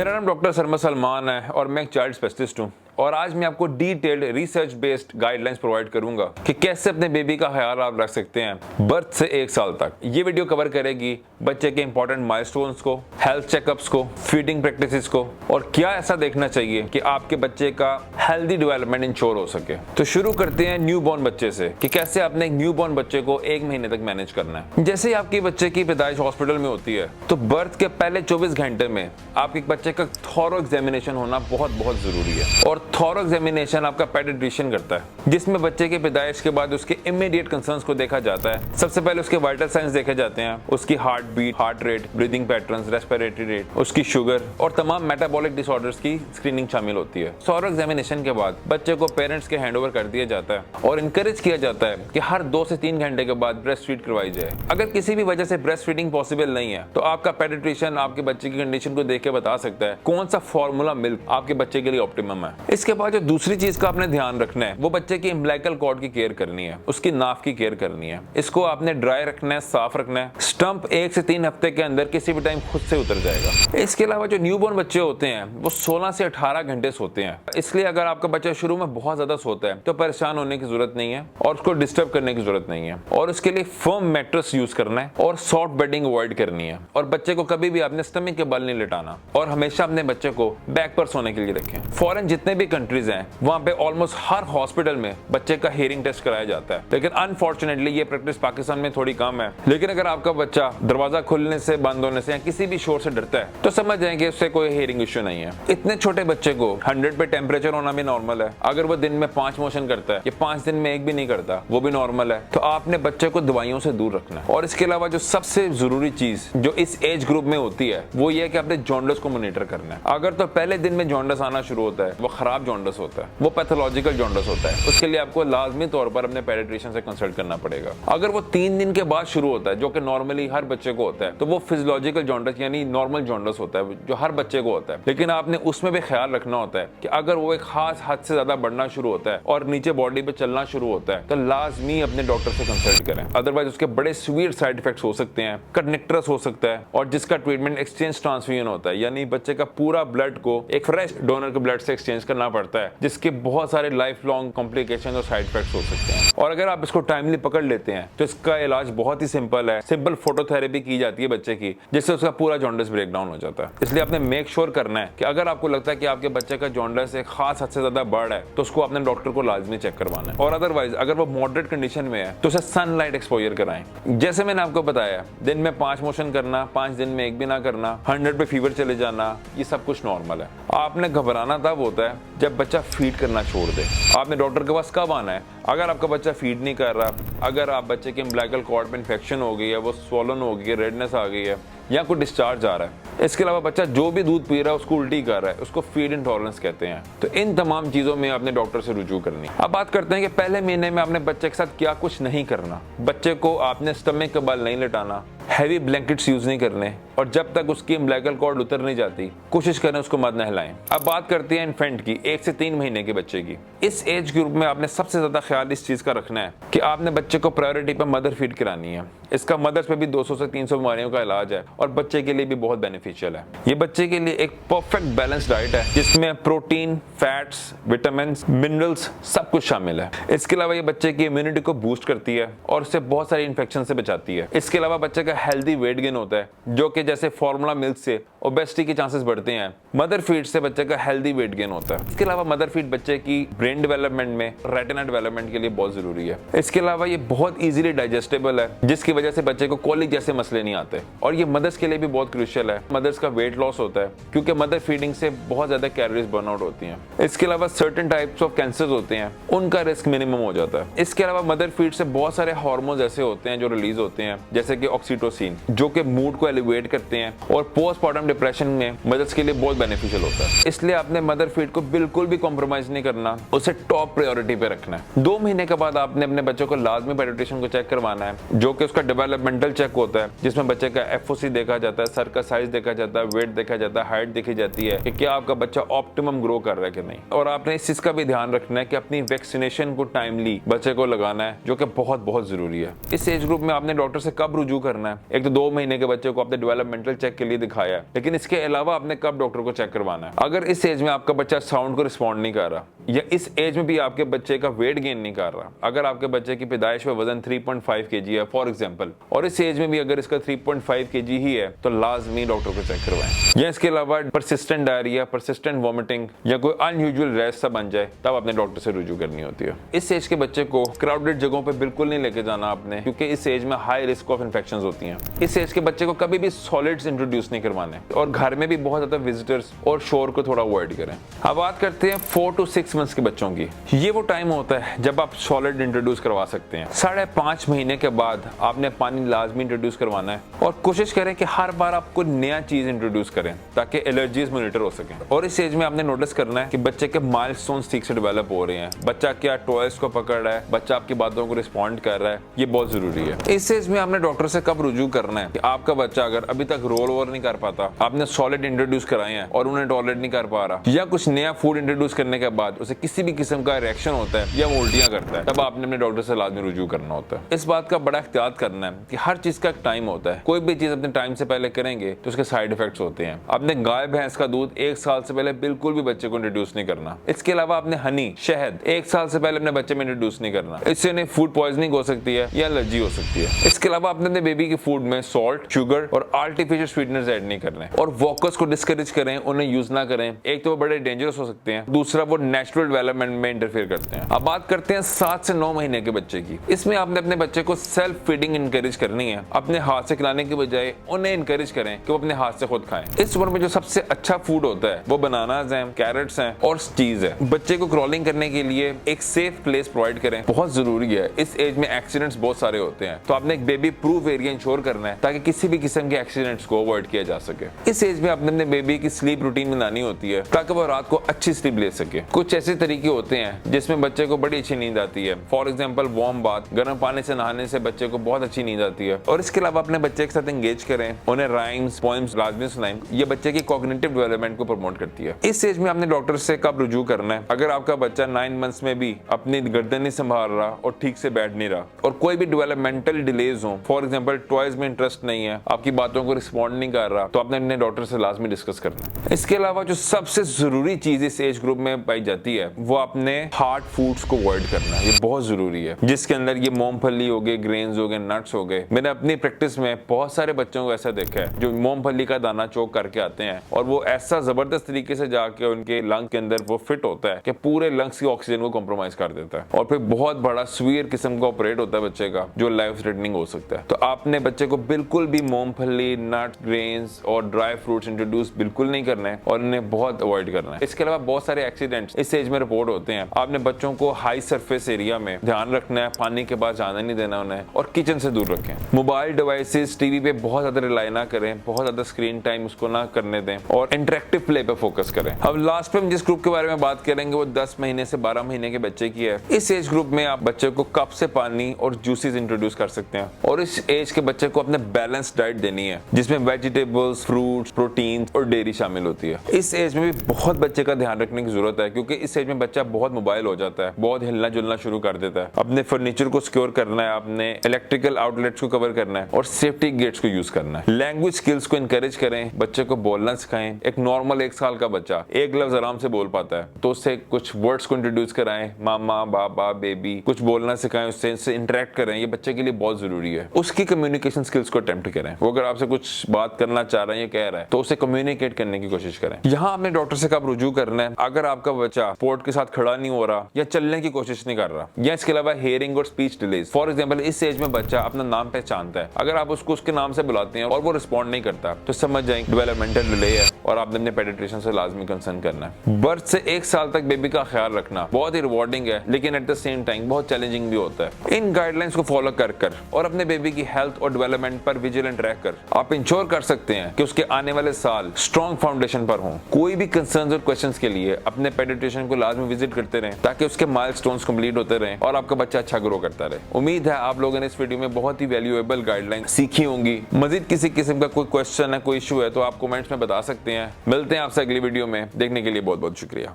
मेरा नाम डॉक्टर सरमद सलमान है और मैं एक चाइल्ड स्पेशलिस्ट हूँ और आज मैं आपको detailed research based guidelines provide करूंगा कि कैसे अपने बेबी का ख्याल आप रख सकते हैं बर्थ से 1 साल तक। ये वीडियो कवर करेगी बच्चे के इंपॉर्टेंट माइलस्टोन्स को, हेल्थ चेकअप्स को, फीडिंग प्रैक्टिसेस को और क्या ऐसा देखना चाहिए कि आपके बच्चे का हेल्दी डेवलपमेंट इंश्योर हो सके। तो शुरू करते हैं न्यूबॉर्न बच्चे से कि कैसे आपने एक न्यूबॉर्न बच्चे को 1 महीने तक मैनेज करना है। जैसे ही आपके बच्चे की पैदाइश हॉस्पिटल में होती है तो बर्थ के पहले 24 घंटे में आपके बच्चे का थॉरो एग्जामिनेशन होना बहुत जरूरी है। और थॉरो एग्जामिनेशन आपका पेडियाट्रिशियन करता है जिसमें बच्चे के पैदाइश के बाद उसके इमीडिएट कंसर्न्स को देखा जाता है। सबसे पहले उसके वाइटल साइंस देखे जाते हैं, उसकी heart beat, heart rate, breathing patterns, respiratory rate, उसकी शुगर और तमाम मेटाबॉलिक डिसऑर्डर्स की स्क्रीनिंग शामिल होती है। थॉरो एग्जामिनेशन के बाद बच्चे को पेरेंट्स के हैंडओवर कर दिया जाता है और इनकरेज किया जाता है कि हर 2 से 3 घंटे के बाद ब्रेस्ट फीड करवाई जाए। अगर किसी भी वजह से ब्रेस्ट फीडिंग पॉसिबल नहीं है तो आपका पेडियाट्रिशियन आपके बच्चे की कंडीशन को देख के बता सकता है कौन सा फॉर्मूला मिल्क आपके बच्चे के लिए ऑप्टिमम है। इसके बाद जो दूसरी चीज का आपने ध्यान रखना है वो बच्चे की अम्बिलिकल कॉर्ड की केयर करनी है, उसकी नाफ की केयर करनी है। इसको आपने ड्राई रखना है, साफ रखना है। स्टंप 1 से 3 हफ्ते के अंदर किसी भी टाइम खुद से उतर जाएगा। इसके अलावा जो न्यूबॉर्न बच्चे होते हैं वो 16 से 18 घंटे सोते हैं, इसलिए अगर आपका बच्चा शुरू में बहुत ज्यादा सोता है तो परेशान होने की जरूरत नहीं है और उसको डिस्टर्ब करने की जरूरत नहीं है। और उसके लिए फर्म मैट्रेस यूज करना है और सॉफ्ट बेडिंग अवॉइड करनी है। और बच्चे को कभी भी आपने स्टमक के बल नहीं लिटाना और हमेशा अपने बच्चे को बैक पर सोने के लिए रखें। फॉरेन जितने भी कंट्रीज हैं वहां पे ऑलमोस्ट हर हॉस्पिटल में बच्चे का हियरिंग टेस्ट कराया जाता है, लेकिन अनफॉर्चुनेटली ये प्रैक्टिस पाकिस्तान में थोड़ी कम है। लेकिन अगर आपका बच्चा दरवाजा खुलने से, बंद होने से या किसी भी शोर से डरता है तो समझ जाएंगे उससे कोई हियरिंग इश्यू नहीं है। इतने छोटे बच्चे को 100 पे टेम्परेचर होना भी नॉर्मल है। अगर वो दिन में 5 मोशन करता है या 5 दिन में 1 भी नहीं करता वो भी नॉर्मल है। तो आपने बच्चे को दवाइयों से दूर रखना है। और इसके अलावा जो सबसे जरूरी चीज जो इस एज ग्रुप में होती है वो ये है कि आपने जॉन्डिस को मॉनिटर करना है। अगर तो पहले दिन में जॉन्डिस आना शुरू होता है वो खराब जॉन्डिस होता है, वो पैथोलॉजिकल जॉन्डिस होता है। उसके लिए आपको लाजमी तौर पर अपने पेडियाट्रिशियन से कंसल्ट करना पड़ेगा। अगर वो 3 दिन के बाद शुरू होता है जो कि नॉर्मली हर बच्चे को होता है तो वो फिजियोलॉजिकल जॉन्डिस यानी नॉर्मल जॉन्डिस होता है जो हर बच्चे को होता है। लेकिन आपने उसमें भी ख्याल रखना होता है कि अगर वो एक खास हद से ज्यादा बढ़ना शुरू होता है और नीचे बॉडी पे चलना शुरू होता है तो लाजमी अपने डॉक्टर से कंसल्ट करें, अदरवाइज उसके बड़े सीवियर साइड इफेक्ट्स हो सकते हैं। कनेक्टरस हो सकता है और जिसका ट्रीटमेंट एक्सचेंज ट्रांसफ्यूजन होता है, यानी बच्चे का पूरा ब्लड को एक फ्रेश डोनर के ब्लड से एक्सचेंज करना पड़ता है, जिसके बहुत सारे लाइफ लॉन्ग कॉम्प्लिकेशन और साइड इफेक्ट्स हो सकते हैं। और अगर आप इसको टाइमली पकड़ लेते हैं तो इसका इलाज बहुत ही सिंपल है। सिंपल फोटोथेरेपी की जाती है बच्चे की, जिससे उसका पूरा जॉन्डिस ब्रेक डाउन हो जाता है। इसलिए आपने मेक श्योर करना है कि अगर आपको लगता है कि आपके बच्चे का जॉन्डिस एक खास हद से ज्यादा बढ़ है तो उसको अपने डॉक्टर को लाजमी चेक करवाना है। और अदरवाइज अगर वो मॉडरेट कंडीशन में है तो उसे सनलाइट एक्सपोजर कराएं। जैसे मैंने आपको बताया, दिन में 5 मोशन करना, 5 दिन में 1 भी ना करना, 100 पे फीवर चले जाना, ये सब कुछ नॉर्मल है। आपने घबराना तब होता है जब बच्चा फीड करना छोड़ दे। आपने डॉक्टर के पास कब आना है? अगर आपका बच्चा फीड नहीं कर रहा, अगर आप बच्चे के अम्बिलिकल कॉर्ड में इंफेक्शन हो गई है, वो स्वॉलन हो गई है, रेडनेस आ गई है या कोई डिस्चार्ज आ रहा है, इसके अलावा बच्चा जो भी दूध पी रहा है उसको उल्टी कर रहा है, उसको फीड इंटॉलरेंस कहते हैं। तो इन तमाम चीजों में आपने डॉक्टर से रुजू करनी। अब बात करते हैं कि पहले महीने में आपने बच्चे के साथ क्या कुछ नहीं करना। बच्चे को आपने स्टमक के बल नहीं लिटाना, हैवी ब्लैंकेट्स यूज नहीं करने और जब तक उसकी अम्बिलिकल कॉर्ड उतर नहीं जाती कोशिश करें उसको मत नहलाएं। अब बात करते हैं इन्फेंट की, 1 से 3 महीने के बच्चे की। इस एज ग्रुप में आपने सबसे ज्यादा ख्याल इस चीज का रखना है कि आपने बच्चे को प्रायोरिटी पर मदर फीड करानी है। इसका मदर्स पे भी 200 से 300 बीमारियों का इलाज है और बच्चे के लिए भी बहुत बेनिफिशियल है। ये बच्चे के लिए एक परफेक्ट बैलेंस डाइट है जिसमें प्रोटीन, फैट्स, विटामिन, मिनरल्स सब कुछ शामिल है। इसके अलावा ये बच्चे की इम्यूनिटी को बूस्ट करती है और उससे बहुत सारी इन्फेक्शन से बचाती है। इसके अलावा बच्चे का हेल्दी वेट गेन होता है जो कि जैसे फॉर्मूला मिल्क से ओबेसिटी के चांसेस बढ़ते हैं, मदर फीड से बच्चे का हेल्दी वेट गेन होता है। इसके अलावा मदर फीड बच्चे की ब्रेन डेवलपमेंट में, रेटिना डेवलपमेंट के लिए बहुत जरूरी है। इसके अलावा ये बहुत इजीली डाइजेस्टेबल है जिसकी वजह से बच्चे को कोलिक जैसे मसले नहीं आते और ये मदर्स के लिए भी बहुत क्रूशियल है। मदर्स का वेट लॉस होता है क्योंकि मदर फीडिंग से बहुत ज्यादा कैलोरीज बर्न आउट होती हैं। इसके अलावा सर्टेन टाइप्स ऑफ कैंसर्स होते हैं, उनका रिस्क मिनिमम हो जाता है। इसके अलावा मदर फीड से बहुत सारे हार्मोन्स ऐसे होते हैं जो रिलीज होते हैं, जैसे कि ऑक्सीटोसिन, जो कि मूड को एलिवेट करते हैं और पोस्टमार्टम डिप्रेशन में मदर्स के लिए बहुत बेनिफिशियल होता है। इसलिए आपने मदर फीड को बिल्कुल भी कॉम्प्रोमाइज नहीं करना, उसे टॉप प्रायोरिटी पे रखना है। 2 महीने के बाद आपने अपने बच्चों को लाजमी पेडियाट्रिशियन को चेक करवाना है जो कि उसका डेवलपमेंटल चेक होता है, जिसमें बच्चे का एफओसी देखा जाता है, सर का साइज देखा जाता है, वेट देखा जाता है, हाइट देखी जाती है कि क्या आपका बच्चा ऑप्टिमम ग्रो कर रहा है कि नहीं। और आपने इस चीज का भी ध्यान रखना है कि अपनी वैक्सीनेशन को टाइमली बच्चे को लगाना है, जो कि बहुत बहुत जरूरी है। इस एज ग्रुप में आपने डॉक्टर से कब रुजू करना है? एक तो 2 महीने के बच्चे को आपने डेवलपमेंटल चेक के लिए दिखाया है, लेकिन इसके अलावा आपने कब डॉक्टर को चेक करवाना है? अगर इस एज में आपका बच्चा साउंड को रिस्पॉन्ड नहीं कर रहा, या इस एज में भी आपके बच्चे का वेट गेन नहीं कर रहा, अगर आपके बच्चे की पैदाइश में वजन 3.5 kg है फॉर एग्जांपल, और इस एज में भी अगर इसका 3.5 kg ही है, तो लाजमी डॉक्टर को चेक करवाएं। या इसके अलावा परसिस्टेंट डायरिया, परसिस्टेंट वॉमिटिंग या कोई अनयूजुअल रैश सा बन जाए, तब आपने डॉक्टर से रुजू करनी होती है। इस एज के बच्चे को क्राउडेड जगहों पे बिल्कुल नहीं लेके जाना आपने, क्योंकि इस एज में हाई रिस्क ऑफ इन्फेक्शंस होती हैं। इस एज के बच्चे को कभी भी सॉलिड्स इंट्रोड्यूस नहीं करवाने, और घर में भी बहुत ज्यादा विजिटर्स और शोर को थोड़ा अवॉइड करें। अब बात करते हैं 4 to 6 मंथ्स के बच्चों की। ये वो टाइम होता है जब आप सॉलिड इंट्रोड्यूस करवा सकते हैं। 5.5 महीने के बाद आपने पानी लाजमी इंट्रोड्यूस करवाना है, और कोशिश करें कि हर बार आप कोई नया चीज इंट्रोड्यूस करें ताकि एलर्जीज मॉनिटर हो सके। और इस एज में आपने नोटिस करना है कि बच्चे के माइलस्टोन्स ठीक से डेवलप हो रहे हैं, बच्चा क्या टॉयज को पकड़ रहा है, बच्चा आपकी बातों को रिस्पॉन्ड कर रहा है, ये बहुत जरूरी है। इस एज में आपने डॉक्टर से कब रुजू करना है कि आपका बच्चा अगर अभी तक रोल ओवर नहीं कर पाता, आपने सॉलिड इंट्रोड्यूस कराए हैं और उन्हें टॉलरेट नहीं कर पा रहा, या कुछ नया फूड इंट्रोड्यूस करने के बाद उसे किसी भी किस्म का रिएक्शन होता है या वो उल्टियां करता है, तब आपने अपने डॉक्टर से लाजमी रुजू करना होता है। इस बात का बड़ा एहतियात करना है कि हर चीज का एक टाइम होता है। कोई भी चीज अपने टाइम से पहले करेंगे तो उसके साइड इफेक्ट्स होते हैं। आपने गाय भैंस का दूध 1 साल से पहले बिल्कुल भी बच्चे को इंट्रोड्यूस नहीं करना। इसके अलावा आपने हनी, शहद 1 साल से पहले अपने बच्चे में इंट्रोड्यूस नहीं करना। इससे उन्हें फूड पॉइजनिंग हो सकती है या एलर्जी हो सकती है। इसके अलावा आपने अपने बेबी के फूड में सॉल्ट, शुगर और आर्टिफिशियल स्वीटनर्स ऐड नहीं करने, और वॉकर्स को डिस्करेज करें, उन्हें यूज ना करें। एक तो वो बड़े डेंजरस हो सकते हैं, दूसरा वो नेचुरल डेवलपमेंट में इंटरफेयर करते हैं। अब बात करते हैं 7 से 9 महीने के बच्चे की। इसमें आपने अपने बच्चे को सेल्फ फीडिंग इंकरेज करनी है। अपने हाथ से खिलाने की बजाय उन्हें इंकरेज करें कि वो अपने हाथ से खुद खाएं। इस उम्र में जो सबसे अच्छा फूड होता है वो बनानास हैं, कैरेट्स हैं और चीज है। बच्चे को क्रॉलिंग करने के लिए एक सेफ प्लेस प्रोवाइड करें, बहुत जरूरी है। इस एज में एक्सीडेंट्स बहुत सारे होते हैं, तो आपने एक बेबी प्रूफ एरिया इंश्योर करना है ताकि किसी भी किस्म के एक्सीडेंट्स को अवॉइड किया जा सके। इस एज में आपने अपने बेबी की स्लीप रूटीन बनानी होती है ताकि वो रात को अच्छी स्लीप ले सके। कुछ ऐसे तरीके होते हैं जिसमें बच्चे को बड़ी अच्छी नींद आती है। फॉर एग्जाम्पल वार्म बाथ, गर्म पानी से नहाने से बच्चे को बहुत अच्छी नींद आती है। और इसके अलावा अपने बच्चे के साथ एंगेज करें, उन्हें राइम्स, पोएम्स लाजमी सुनाएं। ये बच्चे की कॉग्निटिव डेवलपमेंट को प्रमोट करती है। इस एज में आपने डॉक्टर से कब रुजू करना है? अगर आपका बच्चा 9 मंथ्स में भी अपनी गर्दन नहीं संभाल रहा और ठीक से बैठ नहीं रहा, और कोई भी डेवलपमेंटल डिलेज हो, फॉर एग्जाम्पल टॉयज में इंटरेस्ट नहीं है, आपकी बातों को रिस्पॉन्ड नहीं कर रहा, तो आपने अपने डॉक्टर से लाजमी डिस्कस करना है। इसके अलावा जो सबसे जरूरी चीज इस एज ग्रुप में पाई जाती है वो आपने हार्ड फूड्स को अवॉइड करना है। ये बहुत जरूरी है, जिसके अंदर ये मूंगफली हो गए, ग्रेन्स हो गए, नट्स हो गए। मैंने अपनी प्रैक्टिस में बहुत सारे बच्चों को ऐसा देखा है जो मूंगफली का दाना चोक करके आते हैं, और वो ऐसा जबरदस्त तरीके से जाके उनके लंग के अंदर वो फिट होता है कि पूरे लंग्स की ऑक्सीजन को कॉम्प्रोमाइज कर देता है, और फिर बहुत बड़ा सीवियर किस्म का ऑपरेट होता है बच्चे का, जो लाइफ थ्रेटनिंग हो सकता है। तो आपने बच्चे को बिल्कुल भी मूंगफली, नट्स, ग्रेन्स और ड्राई फ्रूट्स इंट्रोड्यूस बिल्कुल नहीं करना है, और इन्हें बहुत अवॉइड करना है। इसके अलावा बहुत सारे एक्सीडेंट्स इस एज में रिपोर्ट होते हैं। आपने बच्चों को हाई सरफेस एरिया में ध्यान रखना है, पानी के पास जाने नहीं देना उन्हें, और किचन से दूर रखें। मोबाइल डिवाइसेस, टीवी पे बहुत ज्यादा रिलाई ना करें, बहुत ज्यादा स्क्रीन टाइम उसको ना करने दें, और इंटरेक्टिव प्ले पे फोकस करें। अब लास्ट पे हम जिस ग्रुप के बारे में बात करेंगे वो 10 महीने से 12 महीने के बच्चे की है। इस एज ग्रुप में आप बच्चे को कप से पानी और जूसेस इंट्रोड्यूस कर सकते हैं, और इस एज के बच्चे को अपने बैलेंस डाइट देनी है, जिसमें वेजिटेबल्स, फ्रूट्स, प्रोटीन और डेयरी शामिल होती है। इस एज में भी बहुत बच्चे का ध्यान रखने की जरूरत है, क्योंकि इस एज में बच्चा बहुत मोबाइल हो जाता है, बहुत हिलना जुलना शुरू कर देता है। अपने फर्नीचर को सिक्योर करना है, आपने इलेक्ट्रिकल आउटलेट्स को कवर करना है, और सेफ्टी गेट्स को यूज करना है। लैंग्वेज स्किल्स को इंकरेज करें, बच्चे को बोलना सिखाएं। एक नॉर्मल 1 साल का बच्चा एक लफ्ज आराम से बोल पाता है, तो उससे कुछ वर्ड्स को इंट्रोड्यूस कराएं, मामा, बाबा, बेबी, कुछ बोलना सिखाएं, उससे इंटरेक्ट करें। ये बच्चे के लिए बहुत जरूरी है। उसकी कम्युनिकेशन स्किल्स को अटेम्प्ट करें। वो अगर आपसे कुछ बात करना चाह रहा है या कह रहा है, तो उसे कम्युनिकेट करने की कोशिश करें। यहाँ आपने डॉक्टर से कब रुजू करना है? अगर आपका बच्चा पोर्ट के साथ खड़ा नहीं हो रहा या चलने की कोशिश नहीं कर रहा, या इसके अलावा हेयरिंग और स्पीच डिलेज। फॉर एग्जांपल इस एज में बच्चा अपना नाम पहचानता है, अगर आप उसको उसके नाम से बुलाते हैं और वो रिस्पॉन्ड नहीं करता, तो समझ जाएं डेवलपमेंटल डिले है, और आपने अपने पेडिट्रिशियन से लाजमी कंसर्न करना है। बर्थ से 1 साल तक बेबी का ख्याल रखना बहुत ही रिवॉर्डिंग है, लेकिन एट द सेम टाइम बहुत चैलेंजिंग भी होता है। इन गाइडलाइंस को फॉलो कर और अपने बेबी की हेल्थ और डेवलपमेंट पर विजिलेंट रहकर आप इंश्योर कर सकते हैं कि उसके आने वाले साल स्ट्रॉन्ग फाउंडेशन पर हों। कोई भी कंसर्न्स और क्वेश्चंस के लिए अपने पेडिट्रिशियन को लाजमी विजिट करते रहें, ताकि उसके माइलस्टोन्स कंप्लीट होते रहें और आपका बच्चा अच्छा ग्रो करता रहे। उम्मीद है आप लोगों ने इस वीडियो में बहुत ही वैल्यूएबल गाइडलाइन सीखी होंगी। मजीद मजीद किसी किस्म का कोई क्वेश्चन है, कोई इशू है तो आप कमेंट्स में बता सकते हैं। मिलते हैं आपसे अगली वीडियो में, देखने के लिए बहुत बहुत शुक्रिया।